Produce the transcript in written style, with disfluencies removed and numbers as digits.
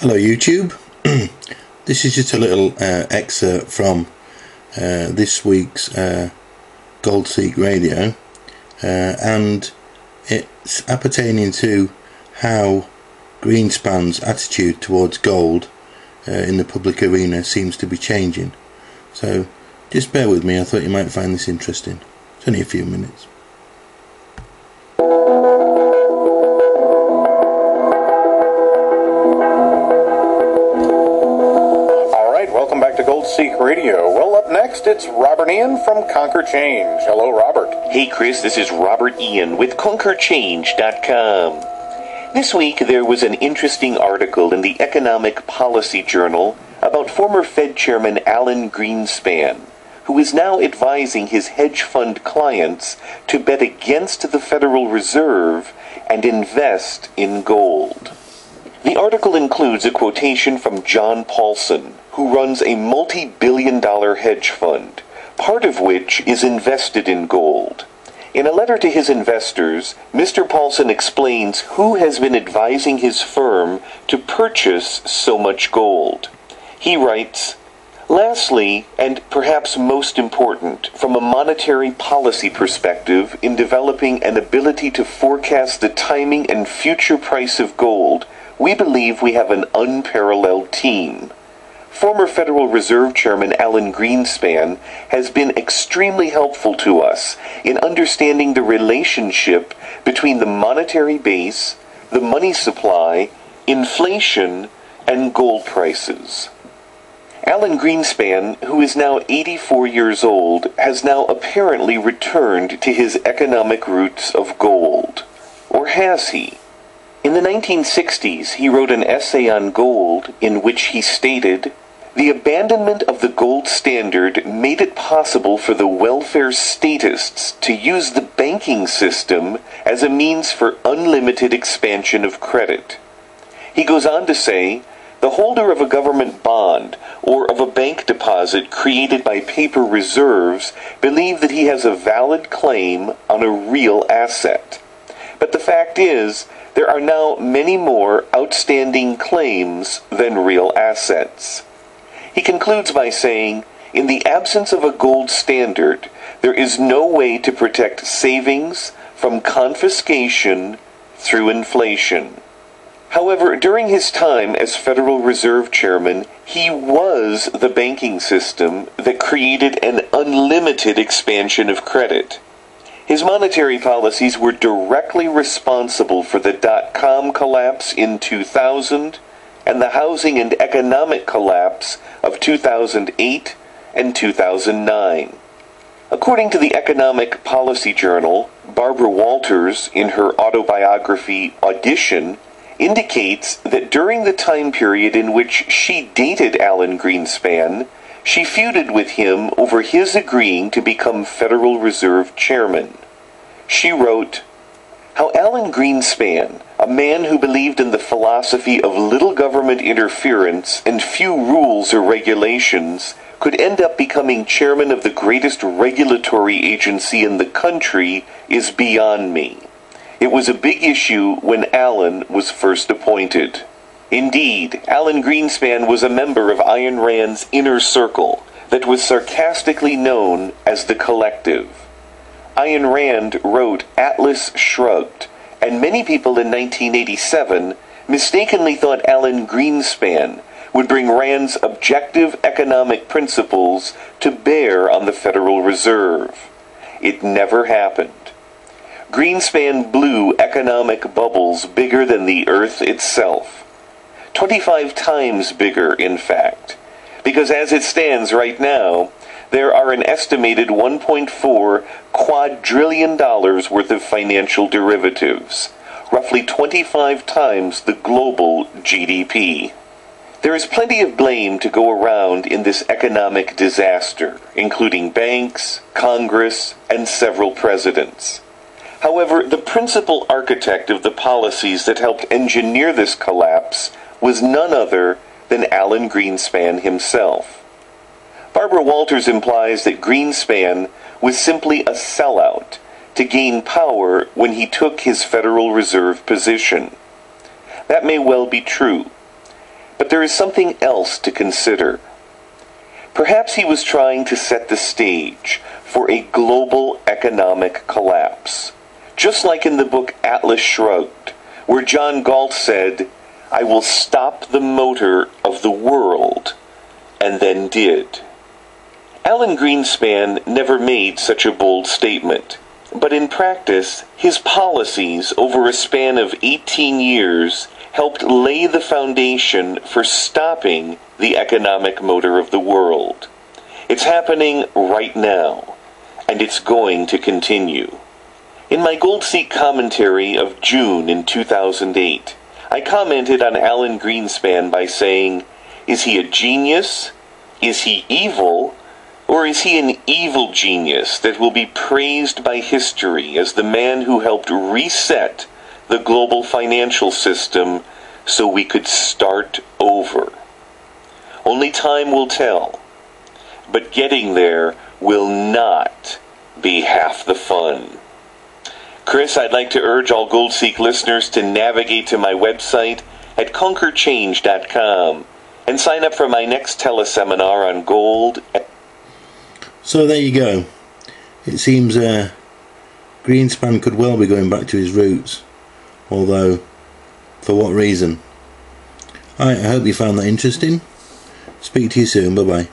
Hello YouTube. This is just a little excerpt from this week's Gold Seek Radio, and it's appertaining to how Greenspan's attitude towards gold in the public arena seems to be changing. So just bear with me, I thought you might find this interesting. It's only a few minutes. Seek Radio. Well, up next, it's Robert Ian from Conquer Change. Hello, Robert. Hey, Chris, this is Robert Ian with ConquerChange.com. This week, there was an interesting article in the Economic Policy Journal about former Fed Chairman Alan Greenspan, who is now advising his hedge fund clients to bet against the Federal Reserve and invest in gold. The article includes a quotation from John Paulson, who runs a multi-billion-dollar hedge fund, part of which is invested in gold. In a letter to his investors, Mr. Paulson explains who has been advising his firm to purchase so much gold. He writes, "Lastly, and perhaps most important, from a monetary policy perspective in developing an ability to forecast the timing and future price of gold, we believe we have an unparalleled team. Former Federal Reserve Chairman Alan Greenspan has been extremely helpful to us in understanding the relationship between the monetary base, the money supply, inflation, and gold prices." Alan Greenspan, who is now 84 years old, has now apparently returned to his economic roots of gold. Or has he? In the 1960s, he wrote an essay on gold in which he stated, "The abandonment of the gold standard made it possible for the welfare statists to use the banking system as a means for unlimited expansion of credit." He goes on to say, "The holder of a government bond or of a bank deposit created by paper reserves believe that he has a valid claim on a real asset. But the fact is, there are now many more outstanding claims than real assets." He concludes by saying, "In the absence of a gold standard, there is no way to protect savings from confiscation through inflation." However, during his time as Federal Reserve Chairman, he was the banking system that created an unlimited expansion of credit. His monetary policies were directly responsible for the dot-com collapse in 2000 and the housing and economic collapse of 2008 and 2009. According to the Economic Policy Journal, Barbara Walters, in her autobiography Audition, indicates that during the time period in which she dated Alan Greenspan, she feuded with him over his agreeing to become Federal Reserve Chairman. She wrote, "How Alan Greenspan, a man who believed in the philosophy of little government interference and few rules or regulations, could end up becoming chairman of the greatest regulatory agency in the country is beyond me. It was a big issue when Alan was first appointed." Indeed, Alan Greenspan was a member of Ayn Rand's inner circle that was sarcastically known as the Collective. Ayn Rand wrote Atlas Shrugged, and many people in 1987 mistakenly thought Alan Greenspan would bring Rand's objective economic principles to bear on the Federal Reserve. It never happened. Greenspan blew economic bubbles bigger than the earth itself. 25 times bigger, in fact, because as it stands right now, there are an estimated $1.4 quadrillion worth of financial derivatives, roughly 25 times the global GDP. There is plenty of blame to go around in this economic disaster, including banks, Congress, and several presidents. However, the principal architect of the policies that helped engineer this collapse was none other than Alan Greenspan himself. Barbara Walters implies that Greenspan was simply a sellout to gain power when he took his Federal Reserve position. That may well be true. But there is something else to consider. Perhaps he was trying to set the stage for a global economic collapse, just like in the book Atlas Shrugged, where John Galt said, "I will stop the motor of the world," and then did. Alan Greenspan never made such a bold statement, but in practice, his policies over a span of 18 years helped lay the foundation for stopping the economic motor of the world. It's happening right now, and it's going to continue. In my Gold Seek commentary of June in 2008, I commented on Alan Greenspan by saying, is he a genius? Is he evil? Or is he an evil genius that will be praised by history as the man who helped reset the global financial system so we could start over? Only time will tell. But getting there will not be half the fun. Chris, I'd like to urge all Gold Seek listeners to navigate to my website at conquerchange.com and sign up for my next teleseminar on gold. So there you go. It seems Greenspan could well be going back to his roots, although for what reason? I hope you found that interesting. Speak to you soon. Bye bye.